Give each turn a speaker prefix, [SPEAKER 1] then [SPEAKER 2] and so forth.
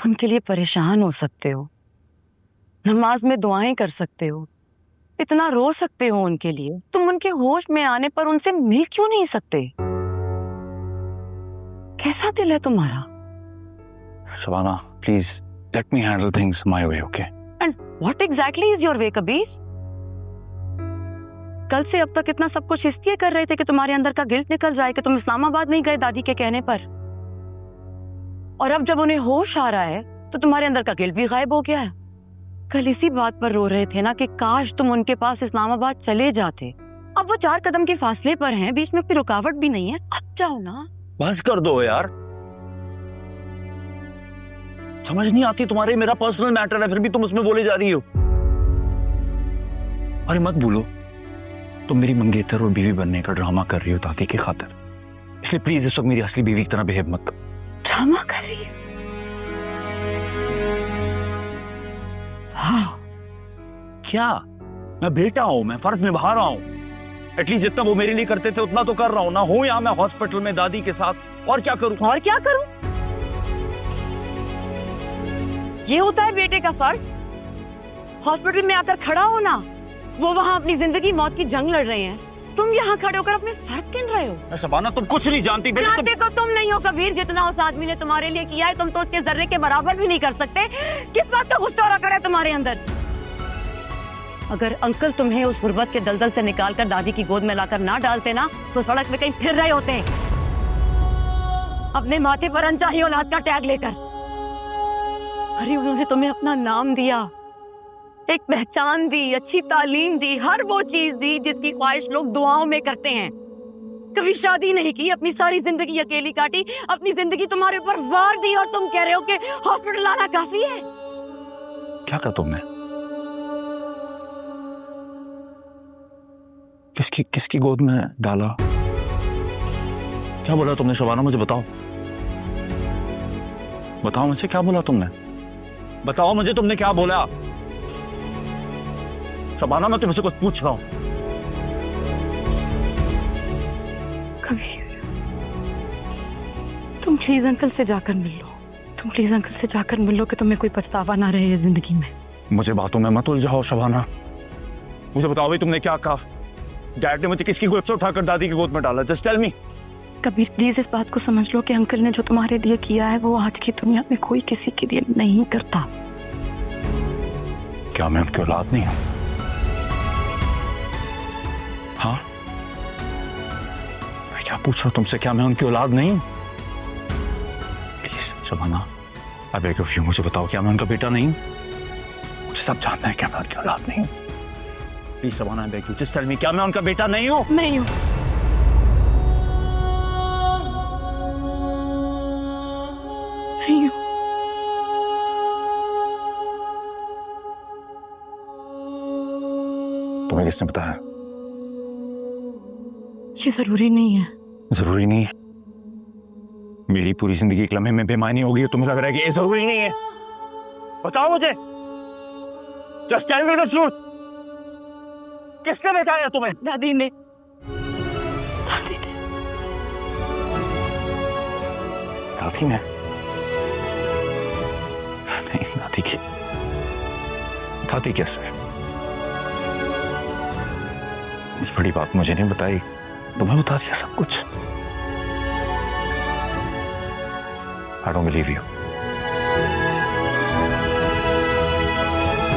[SPEAKER 1] उनके लिए परेशान हो सकते हो, नमाज में दुआएं कर सकते हो, इतना रो सकते हो उनके लिए, तुम उनके होश में आने पर उनसे मिल क्यों नहीं सकते? कैसा दिल है तुम्हारा?
[SPEAKER 2] Shabana, please let me handle things my way, okay?
[SPEAKER 1] And what exactly is your way Kabir? कल से अब तक इतना सब कुछ इसलिए कर रहे थे कि तुम्हारे अंदर का गिल्ट निकल जाए कि तुम इस्लामाबाद नहीं गए दादी के कहने पर, और अब जब उन्हें होश आ रहा है तो तुम्हारे अंदर का गिल्ट भी गायब हो गया है। कल इसी बात पर रो रहे थे ना कि काश तुम उनके पास इस्लामाबाद चले जाते। अब वो 4 कदम के फासले पर हैं, बीच में कोई रुकावट भी नहीं है, अब जाओ ना।
[SPEAKER 2] बस कर दो यार, समझ नहीं आती तुम्हारे, मेरा पर्सनल मैटर है फिर भी तुम उसमें बोले जा रही हो। अरे मत भूलो, तुम मेरी मंगेतर और बीवी बनने का ड्रामा कर रही हो दादी की खातिर, इसलिए प्लीज इस वक्त मेरी असली बीवी की तरह बिहेव मत करो।
[SPEAKER 1] ड्रामा कर रही है? हाँ।
[SPEAKER 2] क्या? मैं बेटा हूं, मैं फर्ज निभा रहा हूं, एटलीस्ट जितना वो मेरे लिए करते थे उतना तो कर रहा हूं ना। हो या मैं हॉस्पिटल में दादी के साथ, और क्या करूं?
[SPEAKER 1] और क्या करूं? ये होता है बेटे का फर्ज? हॉस्पिटल में आकर खड़ा होना, वो वहां अपनी जिंदगी मौत की जंग लड़ रहे हैं, तुम यहाँ खड़े होकर अपने फर्ज गिन रहे हो।
[SPEAKER 2] शबाना तुम कुछ नहीं जानती।
[SPEAKER 1] जानते तो तुम नहीं हो कबीर, जितना उस आदमी ने तुम्हारे लिए किया है तुम तो उसके जर्रे के बराबर भी नहीं कर सकते। किस बात का गुस्सा रखा है तुम्हारे अंदर? अगर अंकल तुम्हें उस गुर्बत के दलदल से निकालकर दादी की गोद में लाकर ना डालते ना, तो सड़क में कहीं फिर रहे होते अपने माथे पर अनचाही औलाद का टैग लेकर। अरे उन्होंने तुम्हें अपना नाम दिया, एक पहचान दी, अच्छी तालीम दी, हर वो चीज दी जिसकी ख्वाहिश लोग दुआओं में करते हैं। कभी शादी नहीं की, अपनी सारी जिंदगी अकेली काटी, अपनी जिंदगी तुम्हारे ऊपर वार दी, और तुम कह रहे हो कि हॉस्पिटल आना काफी है।
[SPEAKER 2] क्या कहा तुमने? किसकी गोद में डाला? क्या बोला तुमने शबाना? मुझे बताओ, बताओ मुझे, क्या बोला तुमने? बताओ मुझे, तुमने क्या बोला? शबाना मैं तुमसे कुछ पूछ रहा हूं।
[SPEAKER 1] कबीर, तुम प्लीज अंकल से जाकर मिल लो, तुम प्लीज अंकल से जाकर मिल लो कि तुम्हें कोई पछतावा ना रहे जिंदगी में।
[SPEAKER 2] मुझे बातों में मत उलझाओ शबाना, मुझे बताओ भाई तुमने क्या कहा? डैड ने मुझे किसकी गोद से उठाकर दादी की गोद में डाला? Just tell me.
[SPEAKER 1] Kabir please इस बात को समझ लो कि अंकल ने जो तुम्हारे लिए किया है वो आज की दुनिया में कोई किसी के लिए नहीं करता।
[SPEAKER 2] क्या मैं उनकी औलाद नहीं हूं? हाँ, मैं क्या पूछ रहा हूं तुमसे? क्या मैं उनकी औलाद नहीं हूं? Please Shabana, I beg of you, मुझे बताओ, क्या मैं उनका बेटा नहीं हूं? मुझे सब जानना है, क्या मैं उनकी औलाद नहीं हूं? Please Shabana, I beg you, just tell me, क्या मैं उनका बेटा नहीं हूं?
[SPEAKER 1] नहीं हूं। नहीं हूं।
[SPEAKER 2] तुम्हें किसने बताया?
[SPEAKER 1] ये जरूरी नहीं है।
[SPEAKER 2] जरूरी नहीं है? मेरी पूरी जिंदगी एक लम्हे में बेमानी हो गई, तुम्हें लग रहा है कि ये जरूरी नहीं है? बताओ मुझे, just tell me the truth. किसने बताया तुम्हें?
[SPEAKER 1] दादी ने। दादी ने।
[SPEAKER 2] दादी ने? नहीं, दादी की, दादी कैसे? इस बड़ी बात मुझे नहीं बताई, तुम्हें बता दिया सब कुछ। I don't believe you.